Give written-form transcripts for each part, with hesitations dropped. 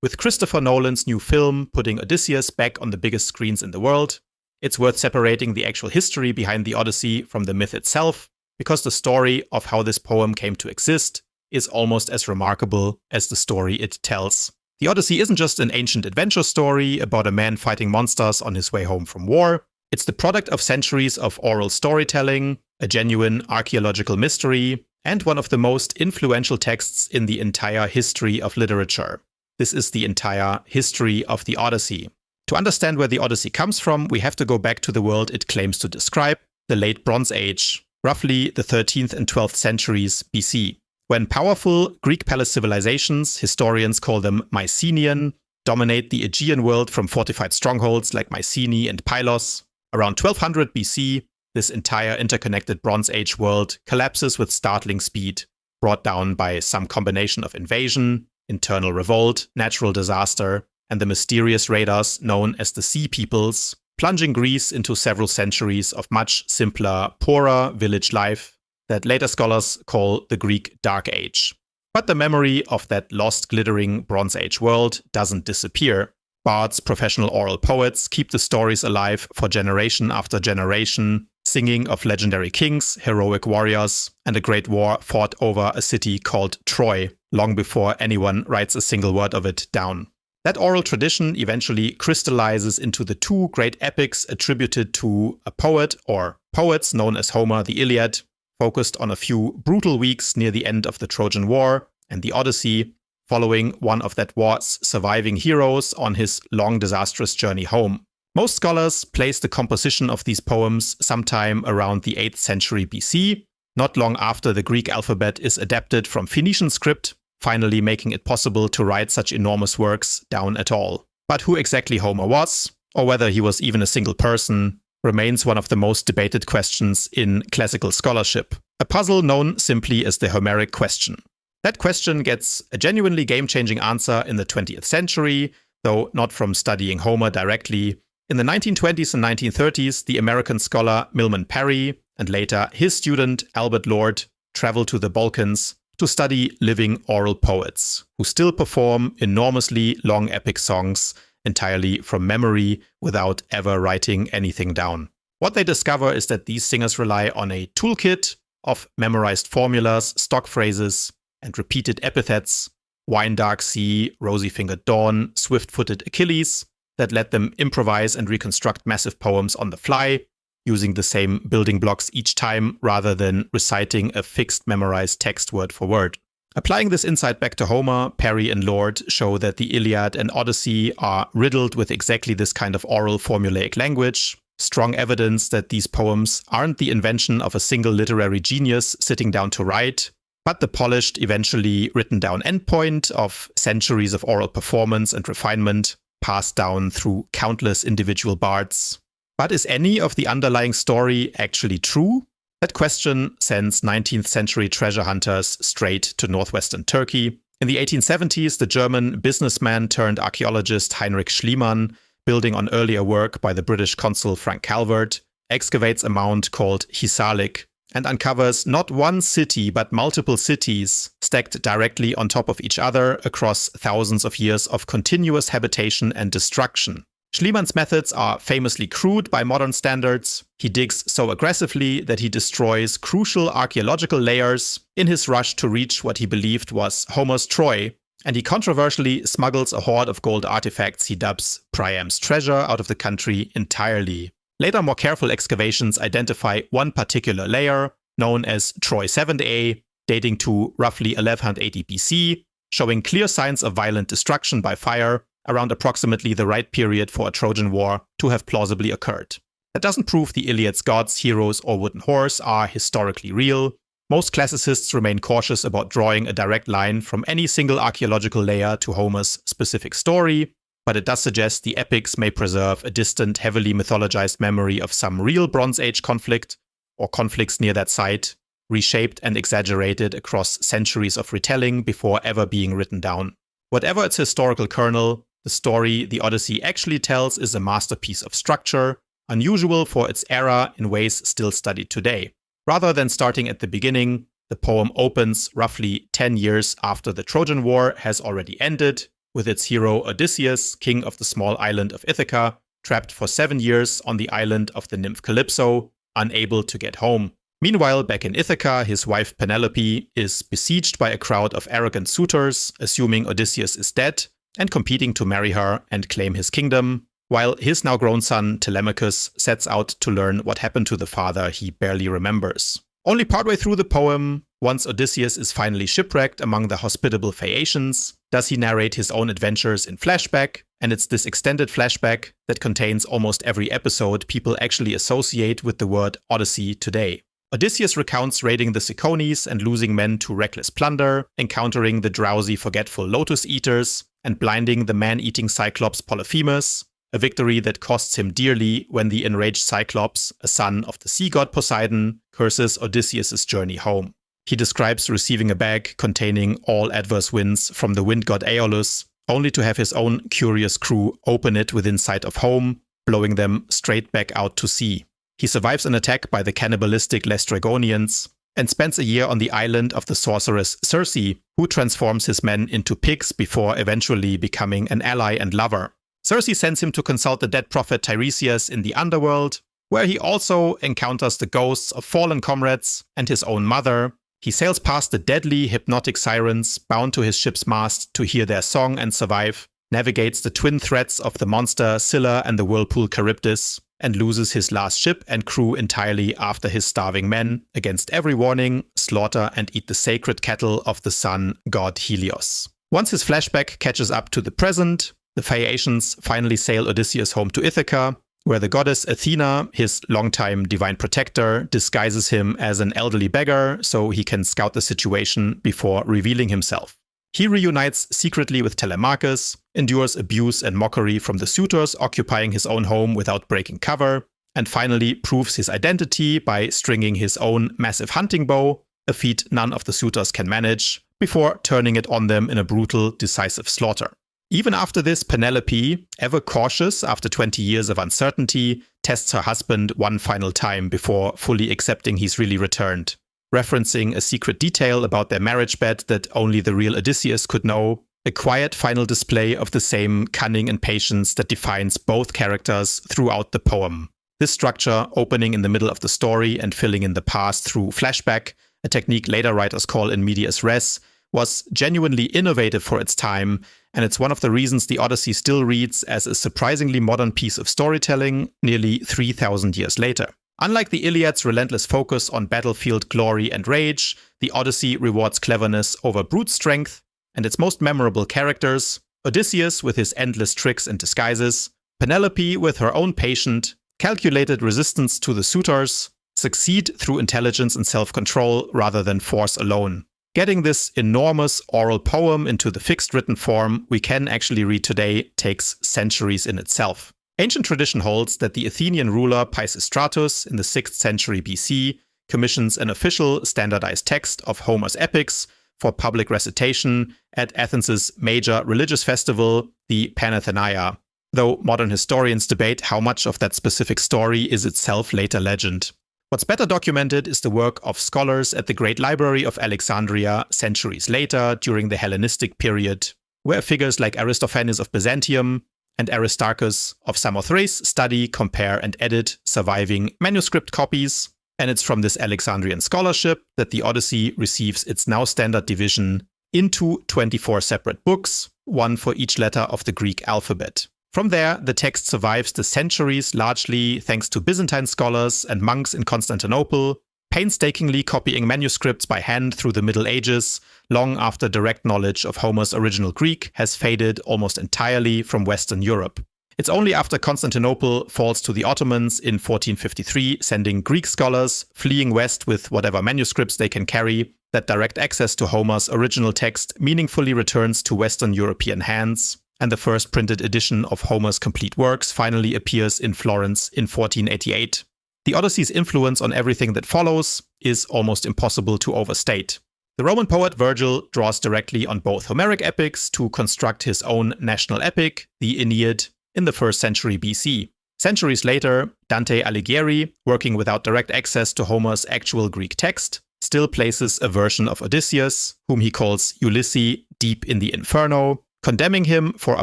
With Christopher Nolan's new film putting Odysseus back on the biggest screens in the world, it's worth separating the actual history behind the Odyssey from the myth itself, because the story of how this poem came to exist is almost as remarkable as the story it tells. The Odyssey isn't just an ancient adventure story about a man fighting monsters on his way home from war. It's the product of centuries of oral storytelling, a genuine archaeological mystery, and one of the most influential texts in the entire history of literature. This is the entire history of the Odyssey. To understand where the Odyssey comes from, we have to go back to the world it claims to describe, the late Bronze Age, roughly the 13th and 12th centuries BC. When powerful Greek palace civilizations, historians call them Mycenaean, dominate the Aegean world from fortified strongholds like Mycenae and Pylos. Around 1200 BC, this entire interconnected Bronze Age world collapses with startling speed, brought down by some combination of invasion, internal revolt, natural disaster, and the mysterious raiders known as the Sea Peoples, plunging Greece into several centuries of much simpler, poorer village life that later scholars call the Greek Dark Age. But the memory of that lost glittering Bronze Age world doesn't disappear. Bards, professional oral poets, keep the stories alive for generation after generation, singing of legendary kings, heroic warriors, and a great war fought over a city called Troy, long before anyone writes a single word of it down. That oral tradition eventually crystallizes into the two great epics attributed to a poet or poets known as Homer, the Iliad, focused on a few brutal weeks near the end of the Trojan War, and the Odyssey, following one of that war's surviving heroes on his long disastrous journey home. Most scholars place the composition of these poems sometime around the 8th century BC, not long after the Greek alphabet is adapted from Phoenician script, finally making it possible to write such enormous works down at all. But who exactly Homer was, or whether he was even a single person, remains one of the most debated questions in classical scholarship, a puzzle known simply as the Homeric question. That question gets a genuinely game-changing answer in the 20th century, though not from studying Homer directly. In the 1920s and 1930s, the American scholar Milman Parry, and later his student Albert Lord, traveled to the Balkans to study living oral poets, who still perform enormously long epic songs entirely from memory without ever writing anything down. What they discover is that these singers rely on a toolkit of memorized formulas, stock phrases, and repeated epithets, wine dark sea, rosy-fingered dawn, swift-footed Achilles, that let them improvise and reconstruct massive poems on the fly, using the same building blocks each time rather than reciting a fixed memorized text word for word. Applying this insight back to Homer, Parry and Lord show that the Iliad and Odyssey are riddled with exactly this kind of oral formulaic language, strong evidence that these poems aren't the invention of a single literary genius sitting down to write, but the polished, eventually written down endpoint of centuries of oral performance and refinement passed down through countless individual bards. But is any of the underlying story actually true? That question sends 19th century treasure hunters straight to northwestern Turkey. In the 1870s, the German businessman turned archaeologist Heinrich Schliemann, building on earlier work by the British consul Frank Calvert, excavates a mound called Hisarlik and uncovers not one city but multiple cities stacked directly on top of each other across thousands of years of continuous habitation and destruction. Schliemann's methods are famously crude by modern standards. He digs so aggressively that he destroys crucial archaeological layers in his rush to reach what he believed was Homer's Troy, and he controversially smuggles a hoard of gold artifacts he dubs Priam's treasure out of the country entirely. Later, more careful excavations identify one particular layer, known as Troy 7a, dating to roughly 1180 BC, showing clear signs of violent destruction by fire around approximately the right period for a Trojan War to have plausibly occurred. That doesn't prove the Iliad's gods, heroes, or wooden horse are historically real. Most classicists remain cautious about drawing a direct line from any single archaeological layer to Homer's specific story, but it does suggest the epics may preserve a distant, heavily mythologized memory of some real Bronze Age conflict, or conflicts near that site, reshaped and exaggerated across centuries of retelling before ever being written down. Whatever its historical kernel, the story the Odyssey actually tells is a masterpiece of structure, unusual for its era in ways still studied today. Rather than starting at the beginning, the poem opens roughly 10 years after the Trojan War has already ended, with its hero Odysseus, king of the small island of Ithaca, trapped for 7 years on the island of the nymph Calypso, unable to get home. Meanwhile, back in Ithaca, his wife Penelope is besieged by a crowd of arrogant suitors, assuming Odysseus is dead, and competing to marry her and claim his kingdom, while his now grown son Telemachus sets out to learn what happened to the father he barely remembers. Only partway through the poem, once Odysseus is finally shipwrecked among the hospitable Phaeacians, does he narrate his own adventures in flashback, and it's this extended flashback that contains almost every episode people actually associate with the word Odyssey today. Odysseus recounts raiding the Cicones and losing men to reckless plunder, encountering the drowsy, forgetful lotus eaters, and blinding the man-eating Cyclops Polyphemus, a victory that costs him dearly when the enraged Cyclops, a son of the sea god Poseidon, curses Odysseus' journey home. He describes receiving a bag containing all adverse winds from the wind god Aeolus, only to have his own curious crew open it within sight of home, blowing them straight back out to sea. He survives an attack by the cannibalistic Laestrygonians, and spends a year on the island of the sorceress Circe, who transforms his men into pigs before eventually becoming an ally and lover. Circe sends him to consult the dead prophet Tiresias in the underworld, where he also encounters the ghosts of fallen comrades and his own mother. He sails past the deadly hypnotic sirens bound to his ship's mast to hear their song and survive, navigates the twin threats of the monster Scylla and the whirlpool Charybdis, and loses his last ship and crew entirely after his starving men, against every warning, slaughter and eat the sacred cattle of the sun god Helios. Once his flashback catches up to the present, the Phaeacians finally sail Odysseus home to Ithaca, where the goddess Athena, his longtime divine protector, disguises him as an elderly beggar so he can scout the situation before revealing himself. He reunites secretly with Telemachus, endures abuse and mockery from the suitors occupying his own home without breaking cover, and finally proves his identity by stringing his own massive hunting bow, a feat none of the suitors can manage, before turning it on them in a brutal, decisive slaughter. Even after this, Penelope, ever cautious after 20 years of uncertainty, tests her husband one final time before fully accepting he's really returned, referencing a secret detail about their marriage bed that only the real Odysseus could know, a quiet final display of the same cunning and patience that defines both characters throughout the poem. This structure, opening in the middle of the story and filling in the past through flashback, a technique later writers call in medias res, was genuinely innovative for its time, and it's one of the reasons the Odyssey still reads as a surprisingly modern piece of storytelling nearly 3,000 years later. Unlike the Iliad's relentless focus on battlefield glory and rage, the Odyssey rewards cleverness over brute strength, and its most memorable characters, Odysseus with his endless tricks and disguises, Penelope with her own patient, calculated resistance to the suitors, succeed through intelligence and self-control rather than force alone. Getting this enormous oral poem into the fixed written form we can actually read today takes centuries in itself. Ancient tradition holds that the Athenian ruler Pisistratus in the 6th century BC commissions an official standardized text of Homer's epics for public recitation at Athens' major religious festival, the Panathenaia, though modern historians debate how much of that specific story is itself later legend. What's better documented is the work of scholars at the Great Library of Alexandria centuries later during the Hellenistic period, where figures like Aristophanes of Byzantium and Aristarchus of Samothrace study, compare and edit surviving manuscript copies, and it's from this Alexandrian scholarship that the Odyssey receives its now standard division into 24 separate books, one for each letter of the Greek alphabet. From there, the text survives the centuries largely thanks to Byzantine scholars and monks in Constantinople, painstakingly copying manuscripts by hand through the Middle Ages, long after direct knowledge of Homer's original Greek has faded almost entirely from Western Europe. It's only after Constantinople falls to the Ottomans in 1453, sending Greek scholars fleeing west with whatever manuscripts they can carry, that direct access to Homer's original text meaningfully returns to Western European hands, and the first printed edition of Homer's complete works finally appears in Florence in 1488. The Odyssey's influence on everything that follows is almost impossible to overstate. The Roman poet Virgil draws directly on both Homeric epics to construct his own national epic, the Aeneid, in the 1st century BC. Centuries later, Dante Alighieri, working without direct access to Homer's actual Greek text, still places a version of Odysseus, whom he calls Ulysses deep in the Inferno, condemning him for a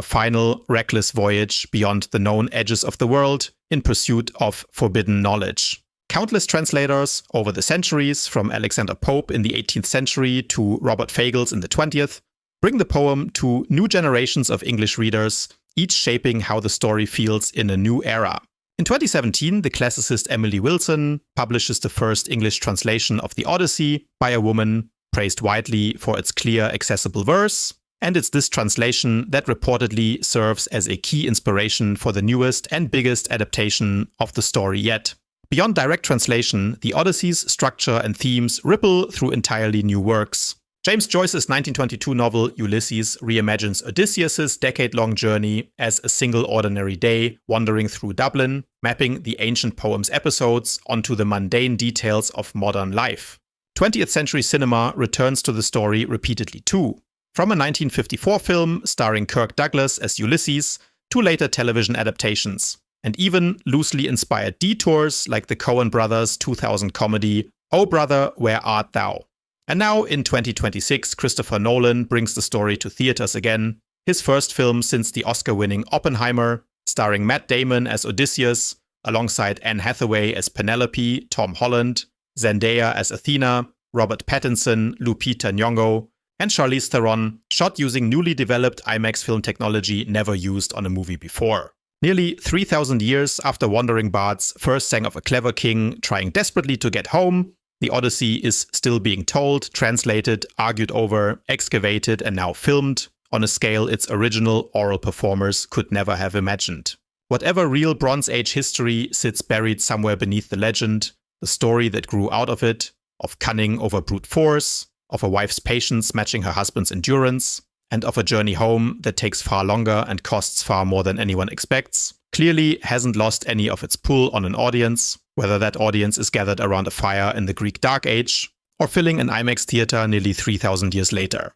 final, reckless voyage beyond the known edges of the world in pursuit of forbidden knowledge. Countless translators over the centuries, from Alexander Pope in the 18th century to Robert Fagles in the 20th, bring the poem to new generations of English readers, each shaping how the story feels in a new era. In 2017, the classicist Emily Wilson publishes the first English translation of the Odyssey by a woman, praised widely for its clear, accessible verse, and it's this translation that reportedly serves as a key inspiration for the newest and biggest adaptation of the story yet. Beyond direct translation, the Odyssey's structure and themes ripple through entirely new works. James Joyce's 1922 novel Ulysses reimagines Odysseus' decade-long journey as a single ordinary day wandering through Dublin, mapping the ancient poem's episodes onto the mundane details of modern life. 20th century cinema returns to the story repeatedly too, from a 1954 film starring Kirk Douglas as Ulysses to later television adaptations, and even loosely inspired detours like the Coen brothers' 2000 comedy Oh Brother, Where Art Thou? And now, in 2026, Christopher Nolan brings the story to theaters again, his first film since the Oscar-winning Oppenheimer, starring Matt Damon as Odysseus, alongside Anne Hathaway as Penelope, Tom Holland, Zendaya as Athena, Robert Pattinson, Lupita Nyong'o, and Charlize Theron, shot using newly developed IMAX film technology never used on a movie before. Nearly 3,000 years after wandering bards first sang of a clever king trying desperately to get home, the Odyssey is still being told, translated, argued over, excavated, and now filmed on a scale its original oral performers could never have imagined. Whatever real Bronze Age history sits buried somewhere beneath the legend, the story that grew out of it, of cunning over brute force, of a wife's patience matching her husband's endurance, and of a journey home that takes far longer and costs far more than anyone expects, clearly hasn't lost any of its pull on an audience, whether that audience is gathered around a fire in the Greek Dark Age or filling an IMAX theater nearly 3,000 years later.